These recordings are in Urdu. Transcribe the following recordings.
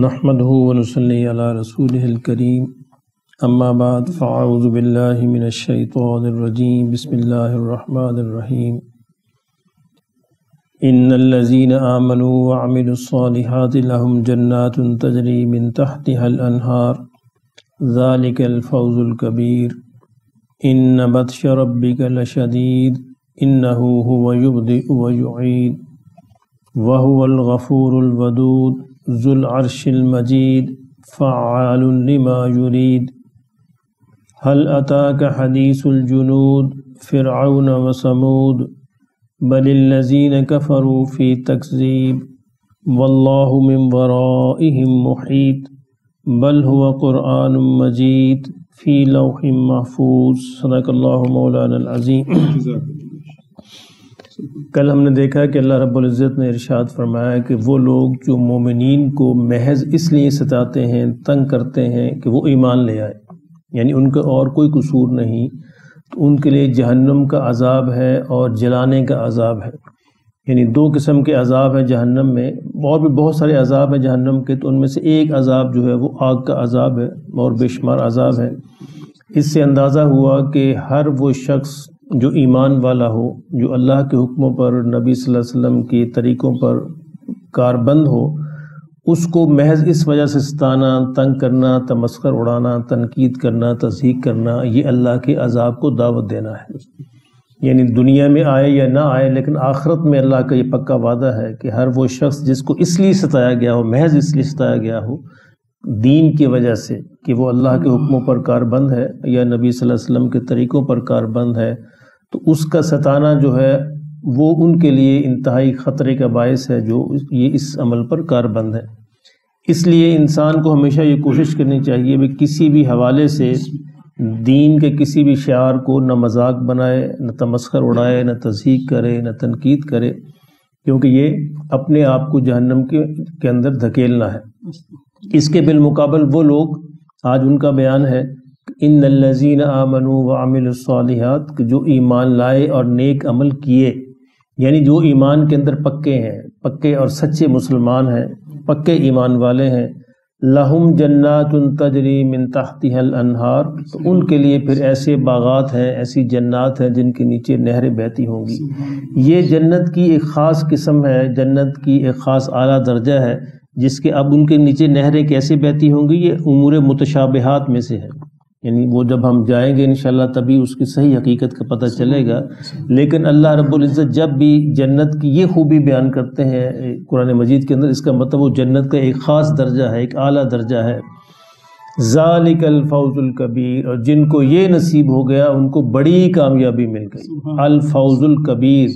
نحمده ونصلي على رسوله الكريم اما بعد فاعوذ بالله من الشيطان الرجيم بسم الله الرحمن الرحيم ان الذين آمنوا وعملوا الصالحات لهم جنات تجري من تحتها الانهار ذلك الفوز الكبير ان بطش ربك لشديد انه هو يبدئ ويعيد وهو الغفور الودود ذو العرش المجيد فعال لما يريد هل أتاك حديث الجنود فرعون وثمود بل الذين كفروا في تكذيب والله من ورائهم محيط بل هو قرآن مجيد في لوح محفوظ صدق اللہ مولانا العظیم۔ کل ہم نے دیکھا کہ اللہ رب العزت نے ارشاد فرمایا کہ وہ لوگ جو مومنین کو محض اس لیے ستاتے ہیں، تنگ کرتے ہیں کہ وہ ایمان لے آئے، یعنی ان کا اور کوئی قصور نہیں، تو ان کے لیے جہنم کا عذاب ہے اور جلانے کا عذاب ہے۔ یعنی دو قسم کے عذاب ہیں جہنم میں، اور بھی بہت سارے عذاب ہیں جہنم کے، تو ان میں سے ایک عذاب جو ہے وہ آگ کا عذاب ہے اور بے شمار عذاب ہے۔ اس سے اندازہ ہوا کہ ہر وہ شخص جو ایمان والا ہو، جو اللہ کے حکموں پر، نبی صلی اللہ علیہ وسلم کے طریقوں پر کاربند ہو، اس کو محض اس وجہ سے ستانا، تنگ کرنا، تمسخر اڑانا، تنقید کرنا، تضحیک کرنا، یہ اللہ کے عذاب کو دعوت دینا ہے۔ یعنی دنیا میں آئے یا نہ آئے، لیکن آخرت میں اللہ کا یہ پکا وعدہ ہے کہ ہر وہ شخص جس کو اس لیے ستایا گیا ہو، محض اس لیے ستایا گیا ہو دین کی وجہ سے کہ وہ اللہ کے حکموں پر کاربند ہے یا نبی صلی اللہ علیہ وسلم کے طریقوں پر کاربند ہے، تو اس کا ستانا جو ہے وہ ان کے لیے انتہائی خطرے کا باعث ہے جو یہ اس عمل پر کاربند ہے۔ اس لیے انسان کو ہمیشہ یہ کوشش کرنی چاہیے کہ کسی بھی حوالے سے دین کے کسی بھی شعار کو نہ مذاق بنائے، نہ تمسخر اڑائے، نہ تضحیک کرے، نہ تنقید کرے، کیونکہ یہ اپنے آپ کو جہنم کے اندر دھکیلنا ہے۔ اس کے بالمقابل وہ لوگ، آج ان کا بیان ہے، ان الذین آمنوا وعملوا الصالحات، کہ جو ایمان لائے اور نیک عمل کیے، یعنی جو ایمان کے اندر پکے ہیں، پکے اور سچے مسلمان ہیں، پکے ایمان والے ہیں، لہم جنات تجری من تحتها الانہار، تو ان کے لیے پھر ایسے باغات ہیں، ایسی جنات ہیں جن کے نیچے نہریں بہتی ہوں گی۔ یہ جنت کی ایک خاص قسم ہے، جنت کی ایک خاص اعلیٰ درجہ ہے، جس کے اب ان کے نیچے نہریں کیسے بہتی ہوں گی، یہ امور متشابہات میں سے ہے۔ یعنی وہ جب ہم جائیں گے انشاءاللہ تبھی اس کی صحیح حقیقت کا پتہ چلے گا، لیکن اللہ رب العزت جب بھی جنت کی یہ خوبی بیان کرتے ہیں قرآن مجید کے اندر، اس کا مطلب وہ جنت کا ایک خاص درجہ ہے، ایک اعلیٰ درجہ ہے۔ ذالک الفوز الکبیر، اور جن کو یہ نصیب ہو گیا ان کو بڑی کامیابی مل گئی۔ الفوز الکبیر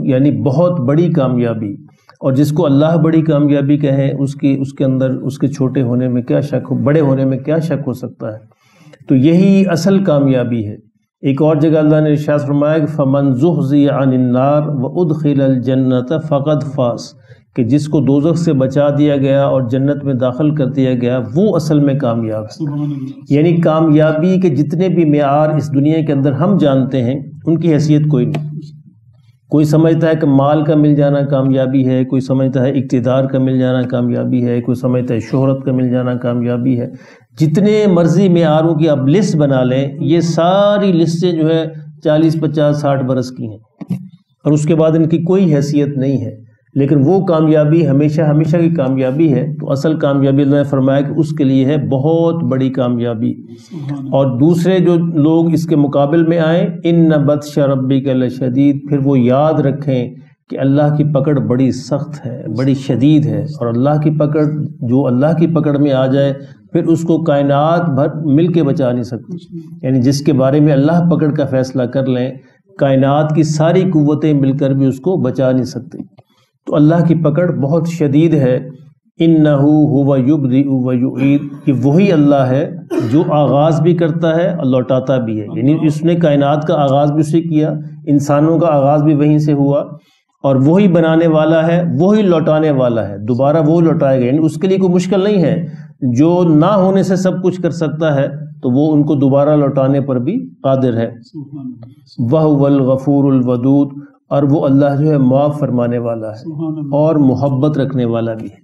یعنی بہت بڑی کامیابی، اور جس کو اللہ بڑی کامیابی کہے اس کے اندر اس کے چھوٹے ہونے میں کیا شک ہو، بڑے ہونے میں کیا شک ہو سکتا ہے؟ تو یہی اصل کامیابی ہے۔ ایک اور جگہ اللہ نے ارشاد فرمایا کہ فَمَنْ زُحْزِحَ عَنِ النَّارِ وَأُدْخِلَ الْجَنَّةَ فَقَدْ فَازَ، کہ جس کو دوزخ سے بچا دیا گیا اور جنت میں داخل کر دیا گیا وہ اصل میں کامیاب ہے۔ یعنی کامیابی کے جتنے بھی معیار اس دنیا کے اندر ہم جانتے ہیں ان کی حیثیت کوئی نہیں۔ کوئی سمجھتا ہے کہ مال کا مل جانا کامیابی ہے، کوئی سمجھتا ہے اقتدار کا مل جانا کامیابی ہے، کوئی سمجھتا ہے شہرت کا مل جانا کامیابی ہے۔ جتنے مرضی معیاروں کی آپ لسٹ بنا لیں، یہ ساری لسٹیں جو ہے 40 50 60 برس کی ہیں، اور اس کے بعد ان کی کوئی حیثیت نہیں ہے۔ لیکن وہ کامیابی ہمیشہ ہمیشہ کی کامیابی ہے، تو اصل کامیابی اللہ نے فرمایا کہ اس کے لیے ہے بہت بڑی کامیابی۔ اور دوسرے جو لوگ اس کے مقابل میں آئیں، ان بطش ربک لشدید، پھر وہ یاد رکھیں کہ اللہ کی پکڑ بڑی سخت ہے، بڑی شدید ہے، اور اللہ کی پکڑ، جو اللہ کی پکڑ میں آ جائے پھر اس کو کائنات بھر مل کے بچا نہیں سکتی۔ یعنی جس کے بارے میں اللہ پکڑ کا فیصلہ کر لیں، کائنات کی ساری قوتیں مل کر بھی اس کو بچا نہیں سکتی۔ تو اللہ کی پکڑ بہت شدید ہے۔ انہ هو یبدئ ویعید، کہ وہی اللہ ہے جو آغاز بھی کرتا ہے اور لوٹاتا بھی ہے۔ یعنی اس نے کائنات کا آغاز بھی اسے کیا، انسانوں کا آغاز بھی وہیں سے ہوا، اور وہی بنانے والا ہے، وہی لوٹانے والا ہے، دوبارہ وہ لوٹائے گا۔ یعنی اس کے لیے کوئی مشکل نہیں ہے، جو نہ ہونے سے سب کچھ کر سکتا ہے تو وہ ان کو دوبارہ لوٹانے پر بھی قادر ہے۔ وَهُوَ الْغَفُورُ الْوَدُودُ، اور وہ اللہ جو ہے معاف فرمانے والا ہے اور محبت رکھنے والا بھی ہے۔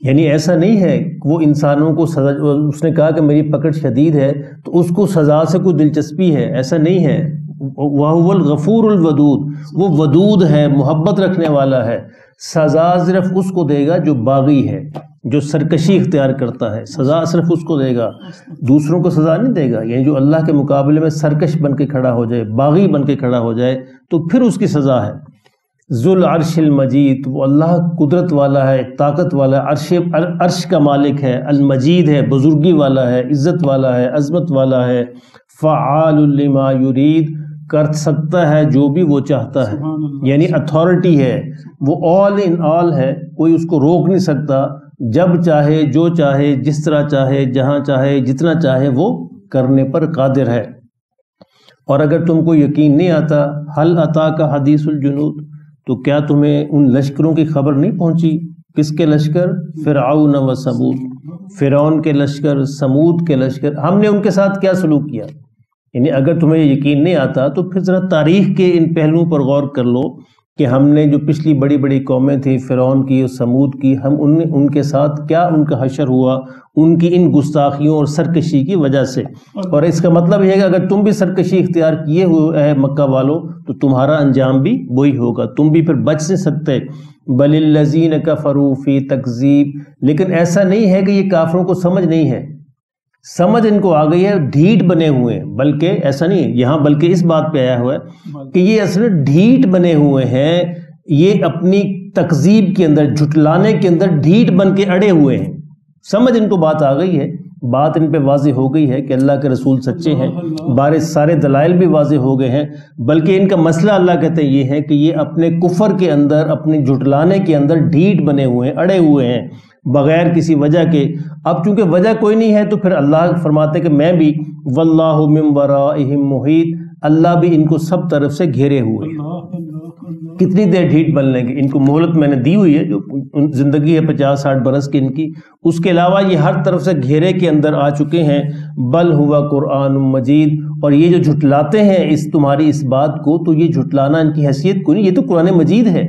یعنی ایسا نہیں ہے وہ انسانوں کو سزا، اس نے کہا کہ میری پکڑ شدید ہے تو اس کو سزا سے کوئی دلچسپی ہے، ایسا نہیں ہے۔ وَهُوَ الْغَفُورُ الْوَدُودُ، وہ ودود ہے، محبت رکھنے والا ہے۔ سزا صرف اس کو دے گا جو باغی ہے، جو سرکشی اختیار کرتا ہے، سزا صرف اس کو دے گا، دوسروں کو سزا نہیں دے گا۔ یعنی جو اللہ کے مقابلے میں سرکش بن کے کھڑا ہو جائے، باغی بن کے کھڑا ہو جائے تو پھر اس کی سزا ہے۔ ذو العرش المجید، وہ اللہ قدرت والا ہے، طاقت والا ہے، عرش کا مالک ہے، المجید ہے، بزرگی والا ہے، عزت والا ہے، عظمت والا ہے۔ فعال لما یرید، کر سکتا ہے جو بھی وہ چاہتا ہے، یعنی اتھارٹی ہے، وہ آل ان آل ہے، کوئی اس کو روک نہیں سکتا، جب چاہے، جو چاہے، جس طرح چاہے، جہاں چاہے، جتنا چاہے وہ کرنے پر قادر ہے۔ اور اگر تم کو یقین نہیں آتا، حل اتاک حدیث الجنود، تو کیا تمہیں ان لشکروں کی خبر نہیں پہنچی؟ کس کے لشکر؟ فرعون و ثمود، فرعون کے لشکر، سمود کے لشکر، ہم نے ان کے ساتھ کیا سلوک کیا۔ یعنی اگر تمہیں یقین نہیں آتا تو پھر ذرا تاریخ کے ان پہلوؤں پر غور کر لو کہ ہم نے جو پچھلی بڑی بڑی قومیں تھیں، فرعون کی اور سمود کی، ہم ان کے ساتھ کیا ان کا حشر ہوا، ان کی ان گستاخیوں اور سرکشی کی وجہ سے۔ اور اس کا مطلب یہ ہے کہ اگر تم بھی سرکشی اختیار کیے ہوئے ہے مکہ والوں، تو تمہارا انجام بھی وہی ہوگا، تم بھی پھر بچ نہیں سکتے۔ بل الذین کفروا فی تکذیب، لیکن ایسا نہیں ہے کہ یہ کافروں کو سمجھ نہیں ہے، سمجھ ان کو آ گئی ہے، ڈھیٹ بنے ہوئے ہیں۔ بلکہ ایسا نہیں ہے یہاں، بلکہ اس بات پہ آیا ہوا ہے کہ یہ اصل ڈھیٹ بنے ہوئے ہیں، یہ اپنی تکذیب کے اندر، جھٹلانے کے اندر ڈھیٹ بن کے اڑے ہوئے ہیں۔ سمجھ ان کو بات آ گئی ہے، بات ان پہ واضح ہو گئی ہے کہ اللہ کے رسول سچے ہیں، سارے دلائل بھی واضح ہو گئے ہیں، بلکہ ان کا مسئلہ اللہ کہتے ہیں یہ ہے کہ یہ اپنے کفر کے اندر، اپنے جھٹلانے کے اندر ڈھیٹ بنے ہوئے ہیں، اڑے ہوئے ہیں بغیر کسی وجہ کے۔ اب چونکہ وجہ کوئی نہیں ہے تو پھر اللہ فرماتے کہ میں بھی واللہ من ورائہم محیط، اللہ بھی ان کو سب طرف سے گھیرے ہوئے۔ کتنی دیر ڈھیٹ بن لیں گے؟ ان کو مہلت میں نے دی ہوئی ہے، جو زندگی ہے 50-60 برس کی ان کی، اس کے علاوہ یہ ہر طرف سے گھیرے کے اندر آ چکے ہیں۔ بل ہوا قرآن مجید، اور یہ جو جھٹلاتے ہیں تمہاری اس بات کو، تو یہ جھٹلانا ان کی حیثیت کو نہیں، یہ تو قرآن مجید ہے،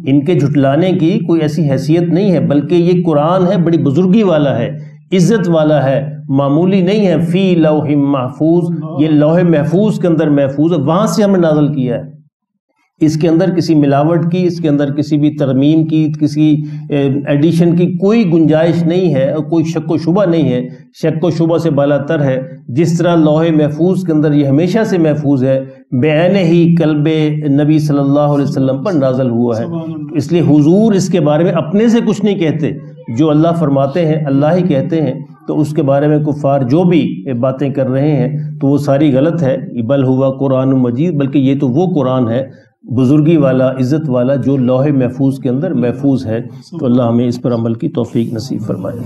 ان کے جھٹلانے کی کوئی ایسی حیثیت نہیں ہے، بلکہ یہ قرآن ہے، بڑی بزرگی والا ہے، عزت والا ہے، معمولی نہیں ہے۔ فی لوح محفوظ، یہ لوح محفوظ کے اندر محفوظ ہے، وہاں سے ہم نے نازل کیا ہے۔ اس کے اندر کسی ملاوٹ کی، اس کے اندر کسی بھی ترمیم کی، کسی ایڈیشن کی کوئی گنجائش نہیں ہے، اور کوئی شک و شبہ نہیں ہے، شک و شبہ سے بالاتر ہے۔ جس طرح لوح محفوظ کے اندر یہ ہمیشہ سے محفوظ ہے، بعین ہی قلب نبی صلی اللہ علیہ وسلم پر نازل ہوا ہے، تو اس لیے حضور اس کے بارے میں اپنے سے کچھ نہیں کہتے، جو اللہ فرماتے ہیں اللہ ہی کہتے ہیں، تو اس کے بارے میں کفار جو بھی باتیں کر رہے ہیں تو وہ ساری غلط ہے۔ بل ہوا قرآن مجید، بلکہ یہ تو وہ قرآن ہے بزرگی والا، عزت والا، جو لوح محفوظ کے اندر محفوظ ہے۔ تو اللہ ہمیں اس پر عمل کی توفیق نصیب فرمائے۔